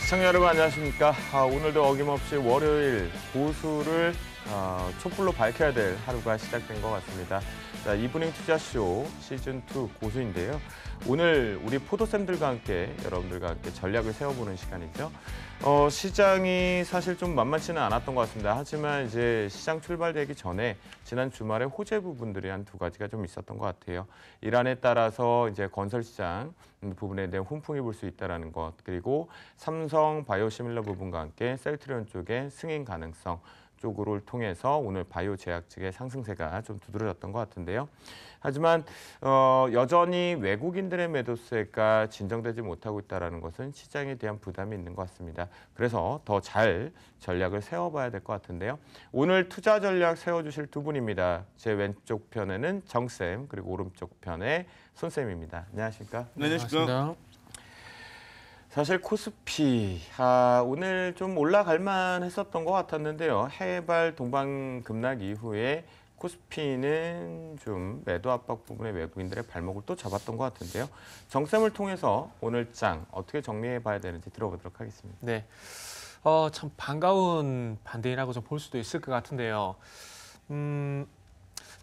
시청자 여러분 안녕하십니까. 오늘도 어김없이 월요일 고수를 촛불로 밝혀야 될 하루가 시작된 것 같습니다. 자, 이브닝 투자쇼 시즌2 고수인데요. 오늘 우리 포도쌤들과 함께 여러분들과 함께 전략을 세워보는 시간이죠. 시장이 사실 좀 만만치는 않았던 것 같습니다. 하지만 이제 시장 출발되기 전에 지난 주말에 호재 부분들이 한 두 가지가 좀 있었던 것 같아요. 이란에 따라서 이제 건설 시장 부분에 대한 훈풍이 불 수 있다는 것, 그리고 삼성 바이오시밀러 부분과 함께 셀트리온 쪽의 승인 가능성 쪽으로를 통해서 오늘 바이오 제약 측의 상승세가 좀 두드러졌던 것 같은데요. 하지만 여전히 외국인들의 매도세가 진정되지 못하고 있다는 것은 시장에 대한 부담이 있는 것 같습니다. 그래서 더 잘 전략을 세워봐야 될 것 같은데요. 오늘 투자 전략 세워주실 두 분입니다. 제 왼쪽 편에는 정쌤, 그리고 오른쪽 편에 손쌤입니다. 안녕하십니까? 네, 안녕하십니까? 사실 코스피 오늘 좀 올라갈 만했었던 것 같았는데요. 해발 동반 급락 이후에 코스피는 좀 매도 압박 부분에 외국인들의 발목을 또 잡았던 것 같은데요. 정쌤을 통해서 오늘 장 어떻게 정리해 봐야 되는지 들어보도록 하겠습니다. 네, 참 반가운 반등이라고 좀 볼 수도 있을 것 같은데요.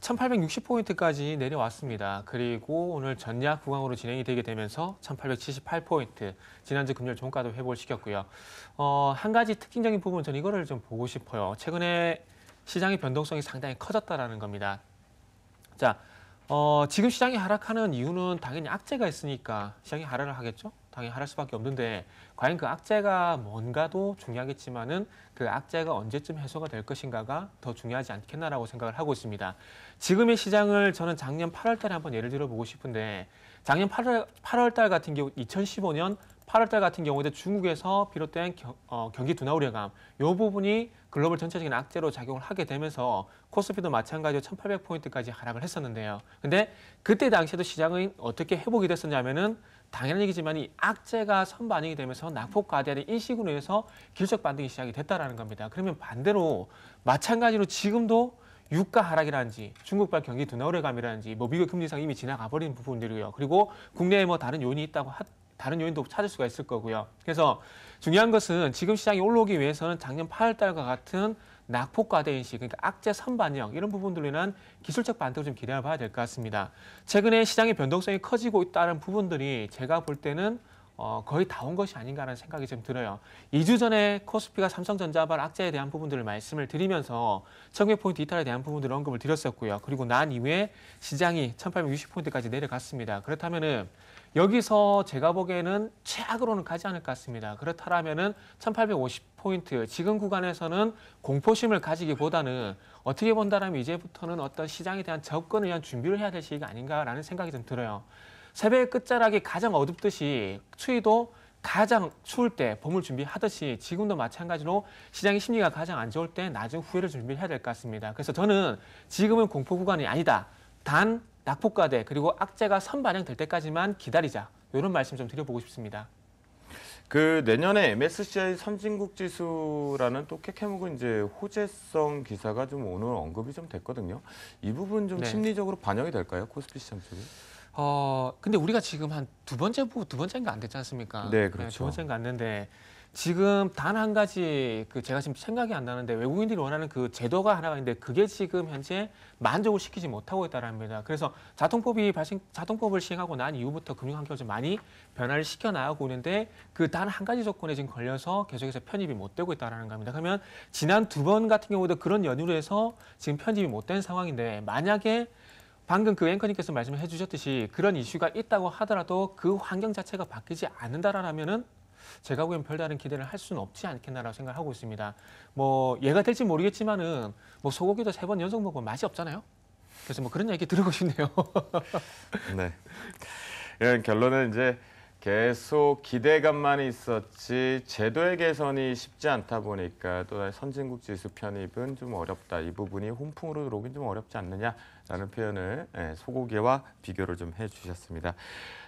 1860포인트까지 내려왔습니다. 그리고 오늘 전략 구강으로 진행이 되게 되면서 1878포인트, 지난주 금요일 종가도 회복을 시켰고요. 한 가지 특징적인 부분은 저는 이거를 좀 보고 싶어요. 최근에 시장의 변동성이 상당히 커졌다는 겁니다. 자, 지금 시장이 하락하는 이유는 당연히 악재가 있으니까 시장이 하락을 하겠죠? 당연히 하락할 수밖에 없는데 과연 그 악재가 뭔가도 중요하겠지만은 그 악재가 언제쯤 해소가 될 것인가가 더 중요하지 않겠나라고 생각을 하고 있습니다. 지금의 시장을 저는 작년 8월 달에 한번 예를 들어 보고 싶은데 작년 8월 달 같은 경우 2015년 8월 달 같은 경우에도 중국에서 비롯된 경기 둔화 우려감 이 부분이 글로벌 전체적인 악재로 작용을 하게 되면서 코스피도 마찬가지로 1800포인트까지 하락을 했었는데요. 근데 그때 당시에도 시장은 어떻게 회복이 됐었냐면은 당연한 얘기지만 이 악재가 선반영이 되면서 낙폭 과대의 인식으로 해서 기술적 반등이 시작이 됐다라는 겁니다. 그러면 반대로 마찬가지로 지금도 유가 하락이라든지 중국발 경기 둔화 우려감이라든지 미국 금리 인상 이미 지나가 버린 부분들이고요. 그리고 국내에 다른 요인이 있다고 다른 요인도 찾을 수가 있을 거고요. 그래서 중요한 것은 지금 시장이 올라오기 위해서는 작년 8월 달과 같은 낙폭 과대 인식, 그러니까 악재 선반영 이런 부분들로 인한 기술적 반등을 좀 기대해 봐야 될 것 같습니다. 최근에 시장의 변동성이 커지고 있다는 부분들이 제가 볼 때는 거의 다 온 것이 아닌가라는 생각이 좀 들어요. 2주 전에 코스피가 삼성전자발 악재에 대한 부분들을 말씀을 드리면서 1900포인트 이탈에 대한 부분들을 언급을 드렸었고요. 그리고 난 이후에 시장이 1860포인트까지 내려갔습니다. 그렇다면은 여기서 제가 보기에는 최악으로는 가지 않을 것 같습니다. 그렇다면은 1850포인트 지금 구간에서는 공포심을 가지기보다는 어떻게 본다라면 이제부터는 어떤 시장에 대한 접근을 위한 준비를 해야 될 시기가 아닌가라는 생각이 좀 들어요. 새벽의 끝자락이 가장 어둡듯이 추위도 가장 추울 때 봄을 준비하듯이 지금도 마찬가지로 시장의 심리가 가장 안 좋을 때 나중 후회를 준비해야 될 것 같습니다. 그래서 저는 지금은 공포 구간이 아니다. 단 낙폭 과대 그리고 악재가 선반영될 때까지만 기다리자. 이런 말씀 좀 드려보고 싶습니다. 그 내년에 MSCI 선진국 지수라는 또 캐캐묵은 이제 호재성 기사가 좀 오늘 언급이 좀 됐거든요. 이 부분 좀 심리적으로 반영이 될까요? 코스피 시장 쪽이? 근데 우리가 지금 한 두 번째인가 안 됐지 않습니까? 네, 그렇죠. 네, 두 번째인가 안 됐는데 지금 단 한 가지 제가 지금 생각이 안 나는데 외국인들이 원하는 그 제도가 하나가 있는데 그게 지금 현재 만족을 시키지 못하고 있다는 겁니다. 그래서 자통법을 시행하고 난 이후부터 금융 환경을 좀 많이 변화를 시켜 나가고 있는데 그 단 한 가지 조건에 지금 걸려서 계속해서 편입이 못 되고 있다는 겁니다. 그러면 지난 두 번 같은 경우도 그런 연유로 해서 지금 편입이 못 된 상황인데 만약에 방금 그 앵커님께서 말씀해 주셨듯이 그런 이슈가 있다고 하더라도 그 환경 자체가 바뀌지 않는다라면은 제가 보기엔 별다른 기대를 할 수는 없지 않겠나라고 생각을 하고 있습니다. 얘가 될지 모르겠지만은 소고기도 3번 연속 먹으면 맛이 없잖아요. 그래서 그런 얘기 들고 싶네요. 네. 이런 결론은 이제 계속 기대감만 있었지 제도의 개선이 쉽지 않다 보니까 또다시 선진국 지수 편입은 좀 어렵다. 이 부분이 훈풍으로 들어오긴 좀 어렵지 않느냐라는 표현을 소고기와 비교를 좀 해주셨습니다.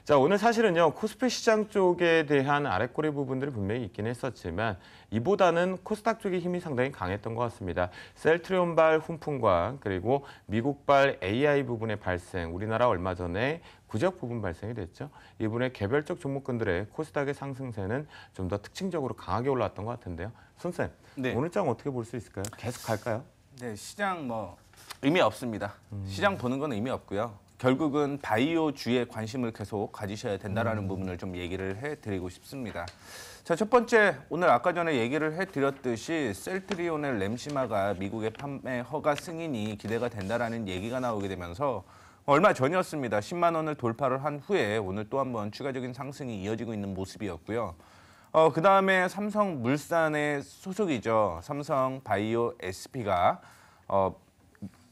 자, 오늘 사실은요 코스피 시장 쪽에 대한 아랫꼬리 부분들이 분명히 있긴 했었지만 이보다는 코스닥 쪽의 힘이 상당히 강했던 것 같습니다. 셀트리온발 훈풍과 그리고 미국발 AI 부분의 발생, 우리나라 얼마 전에 구적 부분 발생이 됐죠. 이분의 개별적 종목군들의 코스닥의 상승세는 좀 더 특징적으로 강하게 올라왔던 것 같은데요. 손쌤, 네. 오늘 장 어떻게 볼 수 있을까요? 계속 갈까요? 네, 시장 의미 없습니다. 시장 보는 건 의미 없고요. 결국은 바이오주에 관심을 계속 가지셔야 된다라는 부분을 좀 얘기를 해드리고 싶습니다. 자, 첫 번째, 오늘 아까 전에 얘기를 해드렸듯이 셀트리온의 램시마가 미국의 판매 허가 승인이 기대가 된다라는 얘기가 나오게 되면서 얼마 전이었습니다. 10만 원을 돌파를 한 후에 오늘 또 한 번 추가적인 상승이 이어지고 있는 모습이었고요. 그다음에 삼성물산의 소속이죠. 삼성바이오 SP가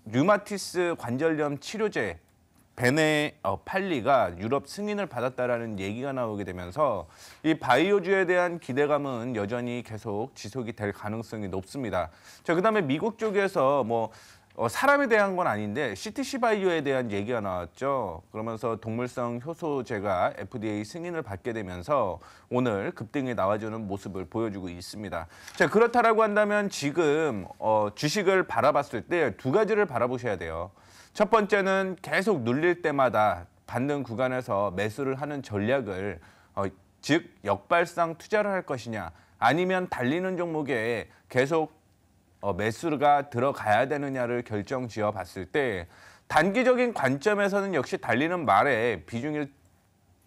류마티스 관절염 치료제 베네팔리가 유럽 승인을 받았다라는 얘기가 나오게 되면서 이 바이오주에 대한 기대감은 여전히 계속 지속이 될 가능성이 높습니다. 자, 그다음에 미국 쪽에서 사람에 대한 건 아닌데 CTC 바이오에 대한 얘기가 나왔죠. 그러면서 동물성 효소제가 FDA 승인을 받게 되면서 오늘 급등에 나와주는 모습을 보여주고 있습니다. 자, 그렇다라고 한다면 지금 주식을 바라봤을 때 두 가지를 바라보셔야 돼요. 첫 번째는 계속 눌릴 때마다 받는 구간에서 매수를 하는 전략을 즉 역발상 투자를 할 것이냐 아니면 달리는 종목에 계속 매수가 들어가야 되느냐를 결정지어 봤을 때 단기적인 관점에서는 역시 달리는 말에 비중이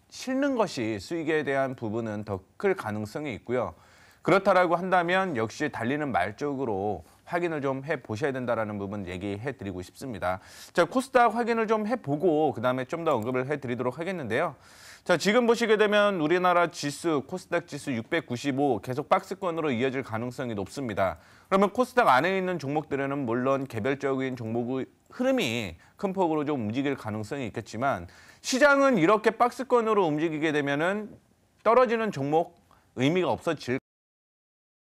실는 것이 수익에 대한 부분은 더 클 가능성이 있고요. 그렇다라고 한다면 역시 달리는 말 쪽으로 확인을 좀 해보셔야 된다는 부분 얘기해 드리고 싶습니다. 자, 코스닥 확인을 좀 해보고 그다음에 좀 더 언급을 해드리도록 하겠는데요. 자, 지금 보시게 되면 우리나라 지수, 코스닥 지수 695 계속 박스권으로 이어질 가능성이 높습니다. 그러면 코스닥 안에 있는 종목들에는 물론 개별적인 종목의 흐름이 큰 폭으로 좀 움직일 가능성이 있겠지만 시장은 이렇게 박스권으로 움직이게 되면은 떨어지는 종목 의미가 없어질